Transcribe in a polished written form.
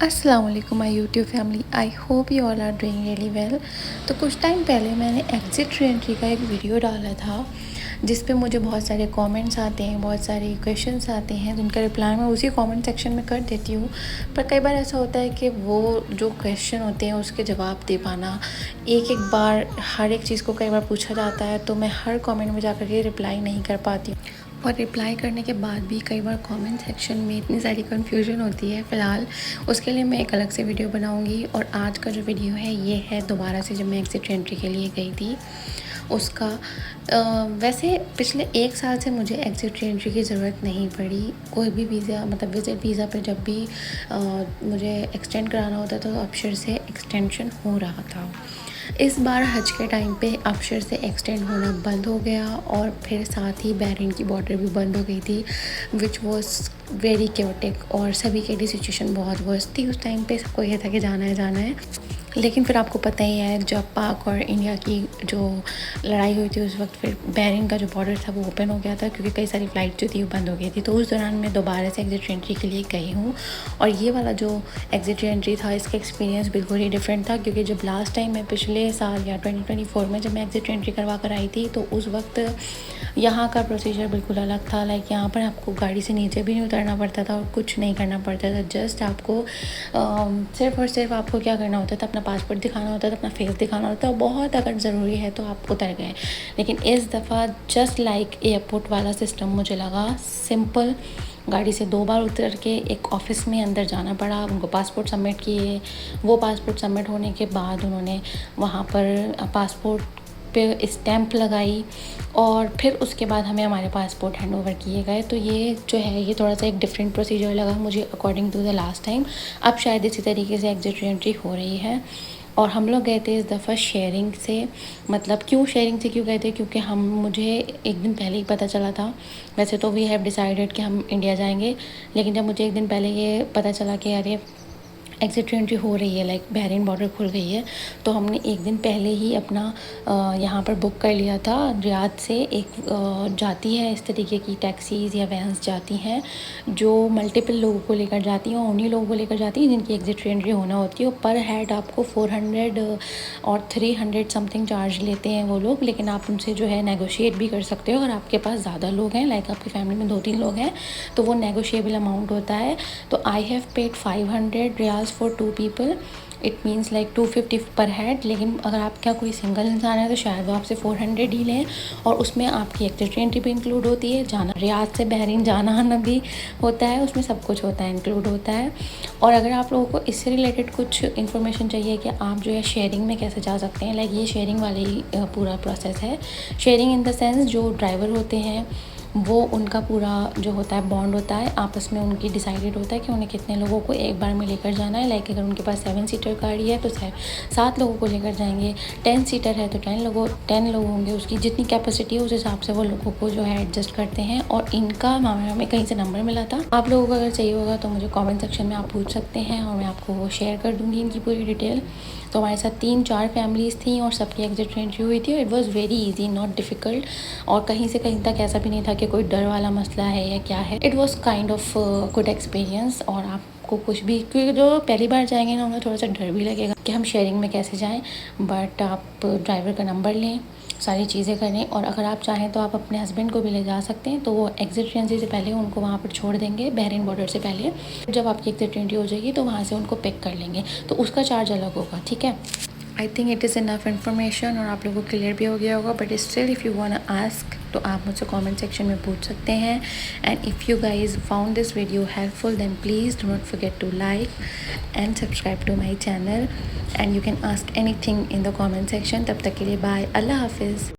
अस्सलाम वालेकुम my YouTube family. I hope you all are doing really well. तो कुछ टाइम पहले मैंने एग्ज़िट री-एंट्री का एक वीडियो डाला था जिस पे मुझे बहुत सारे कमेंट्स आते हैं, बहुत सारे क्वेश्चंस आते हैं जिनका रिप्लाई मैं उसी कमेंट सेक्शन में कर देती हूँ। पर कई बार ऐसा होता है कि वो जो क्वेश्चन होते हैं उसके जवाब दे पाना, एक बार हर एक चीज़ को कई बार पूछा जाता है तो मैं हर कमेंट में जाकर के रिप्लाई नहीं कर पाती और रिप्लाई करने के बाद भी कई बार कमेंट सेक्शन में इतनी सारी कन्फ्यूजन होती है। फ़िलहाल उसके लिए मैं एक अलग से वीडियो बनाऊंगी। और आज का जो वीडियो है ये है दोबारा से जब मैं एग्ज़िट एंट्री के लिए गई थी उसका। वैसे पिछले 1 साल से मुझे एग्ज़िट एंट्री की ज़रूरत नहीं पड़ी। कोई भी वीज़ा मतलब विज़िट वीज़ा पर जब भी मुझे एक्सटेंड कराना होता तो अबशर से एक्सटेंशन हो रहा था। इस बार हज के टाइम पे अबशर से एक्सटेंड होना बंद हो गया और फिर साथ ही बहरीन की बॉर्डर भी बंद हो गई थी, विच वॉज वेरी क्योटिक। और सभी के लिए सिचुएशन बहुत वर्स्ट थी उस टाइम पे। सबको ये था कि जाना है। लेकिन फिर आपको पता ही है जब पाक और इंडिया की जो लड़ाई हुई थी उस वक्त फिर बहरीन का जो बॉर्डर था वो ओपन हो गया था क्योंकि कई सारी फ़्लाइट जो थी वो बंद हो गई थी। तो उस दौरान मैं दोबारा से एग्ज़िट एंट्री के लिए गई हूँ और ये वाला जो एग्ज़िट एंट्री था इसका एक्सपीरियंस बिल्कुल ही डिफरेंट था। क्योंकि जब लास्ट टाइम मैं पिछले साल या 2024 में जब मैं एग्ज़िट एंट्री करवा कर आई थी तो उस वक्त यहाँ का प्रोसीजर बिल्कुल अलग था। लाइक यहाँ पर आपको गाड़ी से नीचे भी नहीं उतरना पड़ता था और कुछ नहीं करना पड़ता था। जस्ट आपको सिर्फ़ और सिर्फ आपको क्या करना होता था, अपना पासपोर्ट दिखाना होता था, अपना फेस दिखाना होता था। बहुत अगर ज़रूरी है तो आप उतर गए। लेकिन इस दफ़ा जस्ट लाइक एयरपोर्ट वाला सिस्टम मुझे लगा। सिंपल गाड़ी से 2 बार उतर के एक ऑफ़िस में अंदर जाना पड़ा। उनको पासपोर्ट सबमिट किए। वो पासपोर्ट सबमिट होने के बाद उन्होंने वहाँ पर पासपोर्ट पे स्टैंप लगाई और फिर उसके बाद हमें हमारे पासपोर्ट हैंड ओवर किए गए। तो ये जो है ये थोड़ा सा एक डिफरेंट प्रोसीजर लगा मुझे according to the last time. अब शायद इसी तरीके से एग्ज़िट एंट्री हो रही है। और हम लोग गए थे इस दफ़ा शेयरिंग से। मतलब क्यों शेयरिंग से क्यों गए थे, क्योंकि मुझे एक दिन पहले ही पता चला था। वैसे तो वी हैव डिसाइडेड कि हम इंडिया जाएंगे, लेकिन जब मुझे एक दिन पहले ये पता चला कि अरे एग्ज़िट एंट्री हो रही है, लाइक बहरीन बॉर्डर खुल गई है, तो हमने एक दिन पहले ही अपना यहाँ पर बुक कर लिया था। रियाद से एक जाती है इस तरीके की टैक्सीज़ या वैन्स जाती हैं जो मल्टीपल लोगों को लेकर जाती हैं और उन्हीं लोगों को लेकर जाती हैं जिनकी एग्ज़िट एंट्री होना होती है। और पर हेड आपको 400 और 300 समथिंग चार्ज लेते हैं वो लोग। लेकिन आप उनसे जो है नेगोशिएट भी कर सकते हो। अगर आपके पास ज़्यादा लोग हैं, लाइक आपकी फैमिली में 2-3 लोग हैं, तो वो नेगोशिएबल अमाउंट होता है। तो I have paid 500 riyals for 2 people. It means like 250 पर हेड। लेकिन अगर आपका कोई सिंगल इंसान है तो शायद वो आपसे 400 ही लें और उसमें आपकी एग्ज़िट एंट्री भी इंक्लूड होती है, जाना रियाद से बहरीन जाना आना भी होता है, उसमें सब कुछ होता है, इंक्लूड होता है। और अगर आप लोगों को इससे रिलेटेड कुछ इन्फॉर्मेशन चाहिए कि आप जो है शेयरिंग में कैसे जा सकते हैं, लाइक ये शेयरिंग वाले ही पूरा प्रोसेस है। शेयरिंग इन द सेंस जो ड्राइवर होते हैं वो उनका पूरा जो होता है बॉन्ड होता है, आपस में उनकी डिसाइडेड होता है कि उन्हें कितने लोगों को एक बार में लेकर जाना है। लाइक अगर उनके पास 7 सीटर गाड़ी है तो 7 लोगों को लेकर जाएंगे। 10 सीटर है तो 10 लोग होंगे। उसकी जितनी कैपेसिटी है उस हिसाब से वो लोगों को जो है एडजस्ट करते हैं। और इनका हमें कहीं से नंबर मिला था। आप लोगों को अगर चाहिए होगा तो मुझे कॉमेंट सेक्शन में आप पूछ सकते हैं और मैं आपको वो शेयर कर दूँगी इनकी पूरी डिटेल। तो हमारे साथ 3-4 फैमिलीज़ थी और सबकी एग्ज़िट एंट्री हुई थी। It was very easy, not difficult. और कहीं से कहीं तक ऐसा भी नहीं था कि कोई डर वाला मसला है या क्या है। It was kind of good experience. और आपको कुछ भी, क्योंकि जो पहली बार जाएंगे ना उन्हें थोड़ा सा डर भी लगेगा कि हम शेयरिंग में कैसे जाएं। बट आप ड्राइवर का नंबर लें, सारी चीज़ें करें। और अगर आप चाहें तो आप अपने हस्बैंड को भी ले जा सकते हैं। तो वो एग्ज़िट एंट्री से पहले उनको वहाँ पर छोड़ देंगे बहरीन बॉर्डर से पहले। जब आपकी एग्ज़िट एंट्री हो जाएगी तो वहाँ से उनको पिक कर लेंगे, तो उसका चार्ज अलग होगा, ठीक है। I think it is enough information और आप लोगों को क्लियर भी हो गया होगा। But still if you want to ask तो आप मुझसे कमेंट सेक्शन में पूछ सकते हैं। And if you guys found this video helpful then please do not forget to like and subscribe to my channel. And you can ask anything in the comment section. तब तक के लिए bye, अल्लाह हाफिज़।